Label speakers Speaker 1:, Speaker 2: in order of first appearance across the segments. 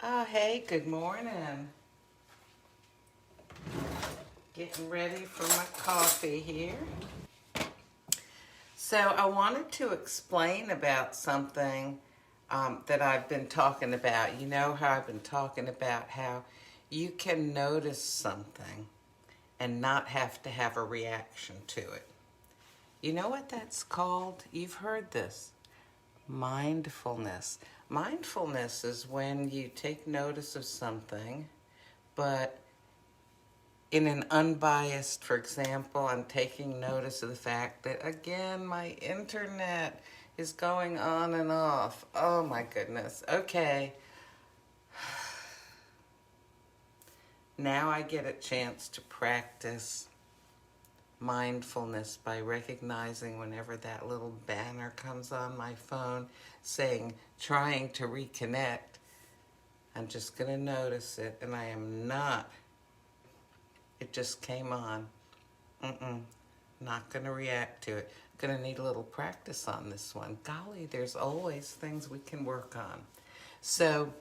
Speaker 1: Oh, hey, good morning. Getting ready for my coffee here. So, I wanted to explain about something that I've been talking about. You know how I've been talking about how you can notice something and not have to have a reaction to it. You know what that's called? You've heard this. Mindfulness. Mindfulness is when you take notice of something, but in an unbiased, for example, I'm taking notice of the fact that, again, my internet is going on and off. Oh my goodness. Okay. Now I get a chance to practice mindfulness by recognizing whenever that little banner comes on my phone saying, trying to reconnect, I'm just going to notice it, and I am not. It just came on. Not going to react to it. Going to need a little practice on this one. Golly, there's always things we can work on. So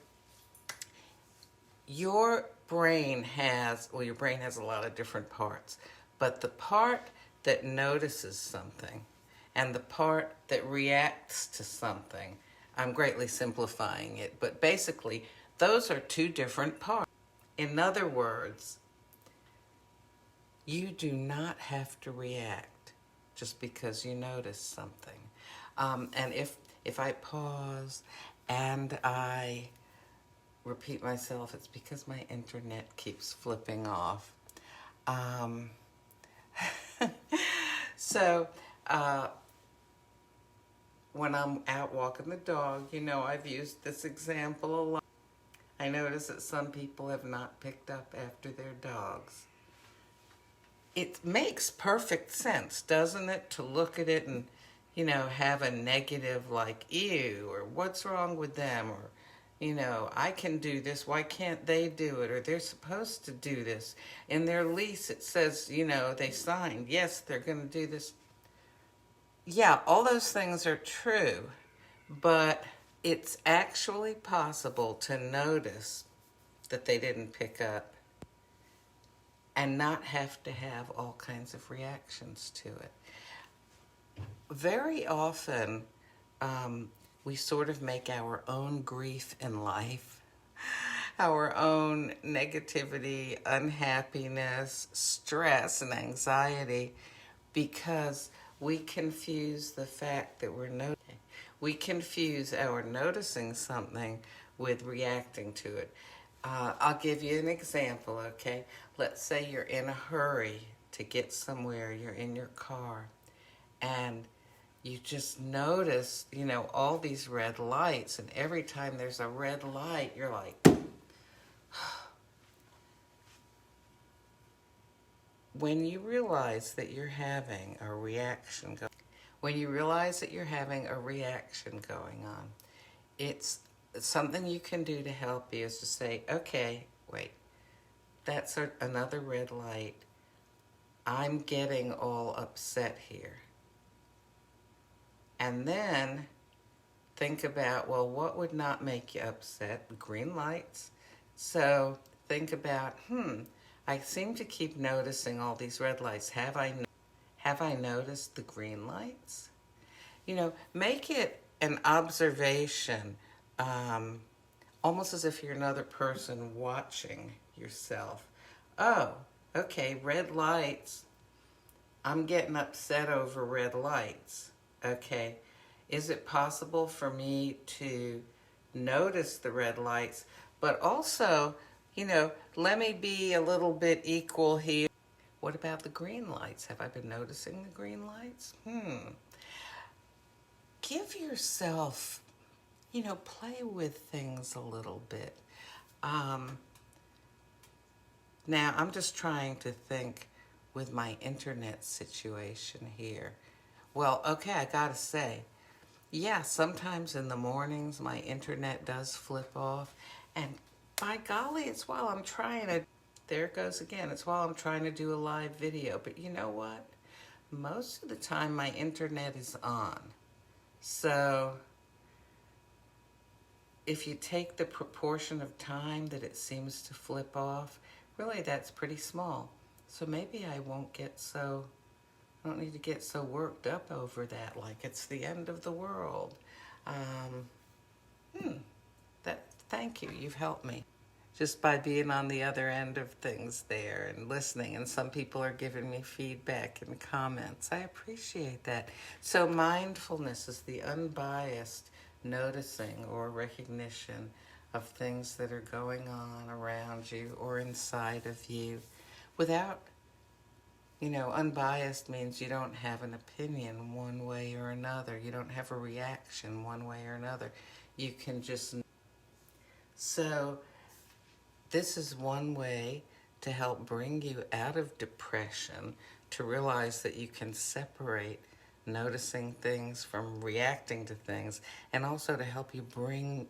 Speaker 1: your brain has a lot of different parts, but the part that notices something and the part that reacts to something, I'm greatly simplifying it, but basically those are two different parts. In other words, you do not have to react just because you notice something. And if I pause and I repeat myself, it's because my internet keeps flipping off. So when I'm out walking the dog, I've used this example a lot. I notice that some people have not picked up after their dogs. It makes perfect sense, doesn't it, to look at it and, have a negative like, ew, or what's wrong with them, or, I can do this, why can't they do it, or they're supposed to do this. In their lease, it says, they signed, yes, they're going to do this. Yeah, all those things are true, but it's actually possible to notice that they didn't pick up and not have to have all kinds of reactions to it. Very often, we sort of make our own grief in life, our own negativity, unhappiness, stress, and anxiety because we confuse the fact that we're noticing. We confuse our noticing something with reacting to it. I'll give you an example, okay? Let's say you're in a hurry to get somewhere, you're in your car, and you just notice, all these red lights, and every time there's a red light, you're like, when you realize that you're having a reaction going on, it's something you can do to help you is to say, okay, wait, that's another red light. I'm getting all upset here. And then think about, well, what would not make you upset? Green lights. So think about, I seem to keep noticing all these red lights. Have I noticed the green lights? Make it an observation, almost as if you're another person watching yourself. Oh, okay, red lights. I'm getting upset over red lights. Okay, is it possible for me to notice the red lights, but also, let me be a little bit equal here. What about the green lights? Have I been noticing the green lights? Give yourself, play with things a little bit. Now, I'm just trying to think with my internet situation here. Well, okay, I gotta say, yeah, sometimes in the mornings my internet does flip off, and by golly, it's while I'm there it goes again, it's while I'm trying to do a live video. But you know what? Most of the time my internet is on. So if you take the proportion of time that it seems to flip off, really that's pretty small. So maybe I don't need to get so worked up over that, like it's the end of the world. Um, Thank you. You've helped me just by being on the other end of things there and listening. And some people are giving me feedback and comments. I appreciate that. So mindfulness is the unbiased noticing or recognition of things that are going on around you or inside of you without, unbiased means you don't have an opinion one way or another. You don't have a reaction one way or another. You can just... So this is one way to help bring you out of depression, to realize that you can separate noticing things from reacting to things, and also to help bring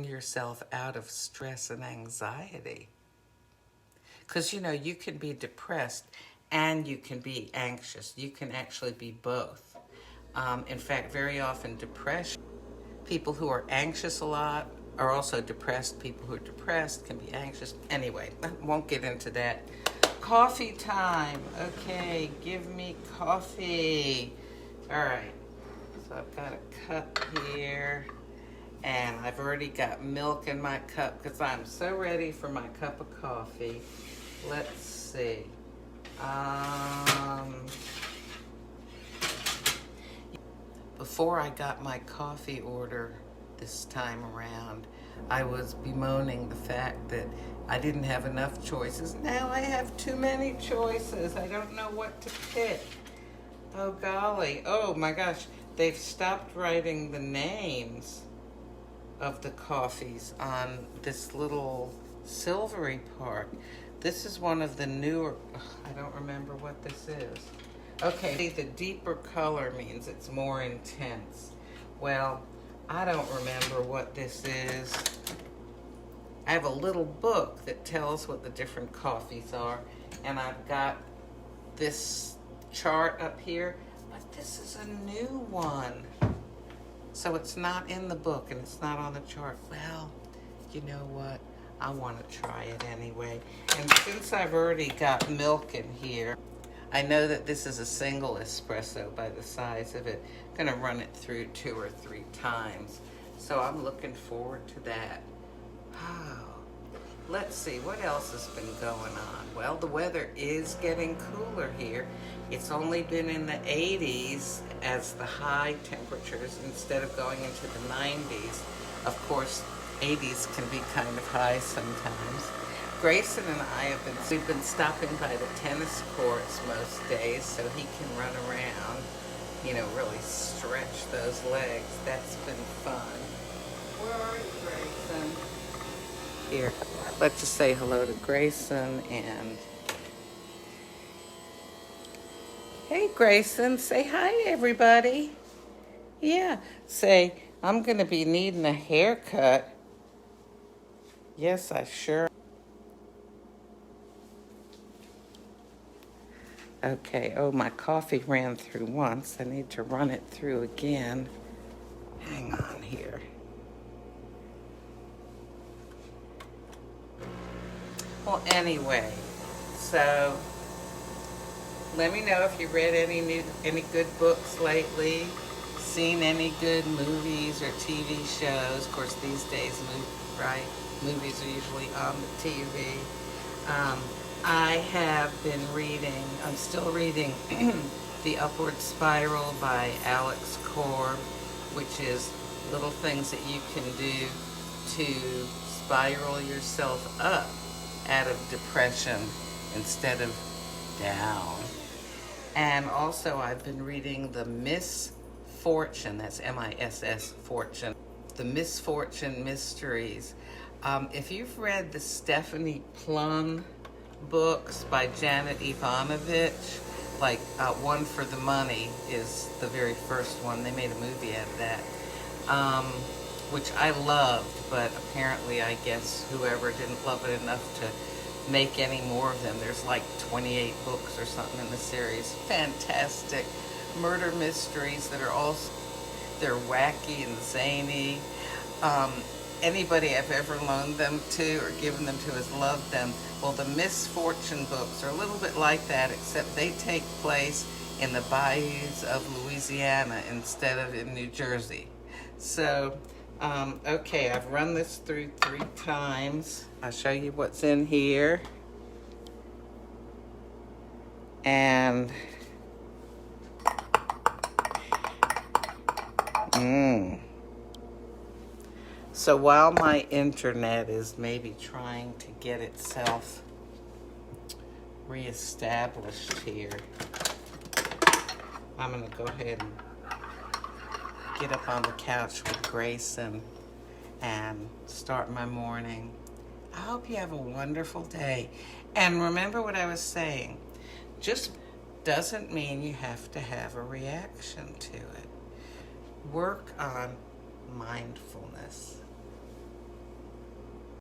Speaker 1: yourself out of stress and anxiety. Because, you can be depressed and you can be anxious. You can actually be both. In fact, very often depression, people who are anxious a lot are also depressed. People who are depressed can be anxious. Anyway, I won't get into that. Coffee time. Okay, give me coffee. All right, so I've got a cup here, and I've already got milk in my cup because I'm so ready for my cup of coffee. Let's see. Before I got my coffee order this time around, I was bemoaning the fact that I didn't have enough choices. Now I have too many choices. I don't know what to pick. Oh golly. Oh my gosh. They've stopped writing the names of the coffees on this little silvery part. This is one of the newer... I don't remember what this is. Okay, the deeper color means it's more intense. Well, I don't remember what this is. I have a little book that tells what the different coffees are, and I've got this chart up here, but this is a new one. So it's not in the book and it's not on the chart. Well, you know what? I want to try it anyway. And since I've already got milk in here, I know that this is a single espresso by the size of it. I'm going to run it through 2 or 3 times. So I'm looking forward to that. Oh, let's see, what else has been going on? Well, the weather is getting cooler here. It's only been in the 80s as the high temperatures instead of going into the 90s. Of course, 80s can be kind of high sometimes. Grayson and I we've been stopping by the tennis courts most days so he can run around, really stretch those legs. That's been fun. Where are you, Grayson? Here, let's just say hello to Grayson and... Hey, Grayson, say hi, everybody. Yeah, say, I'm going to be needing a haircut. Yes, I sure... Okay, oh, my coffee ran through once. I need to run it through again. Hang on here. Well, anyway, so let me know if you read any good books lately, seen any good movies or TV shows. Of course, these days, movies are usually on the TV. I have been I'm still reading The Upward Spiral by Alex Korb, which is little things that you can do to spiral yourself up out of depression instead of down. And also I've been reading The Misfortune, that's M-I-S-S, Fortune, The Misfortune Mysteries. If you've read the Stephanie Plum books by Janet Ivanovich, like One for the Money is the very first one. They made a movie out of that, which I loved, but apparently I guess whoever didn't love it enough to make any more of them. There's like 28 books or something in the series. Fantastic murder mysteries that are they're wacky and zany. anybody I've ever loaned them to or given them to has loved them. Well, the Misfortune books are a little bit like that, except they take place in the bayous of Louisiana instead of in New Jersey. So, okay, I've run this through 3 times. I'll show you what's in here. And so while my internet is maybe trying to get itself reestablished here, I'm going to go ahead and get up on the couch with Grayson and start my morning. I hope you have a wonderful day. And remember what I was saying. Just doesn't mean you have to have a reaction to it. Work on mindfulness.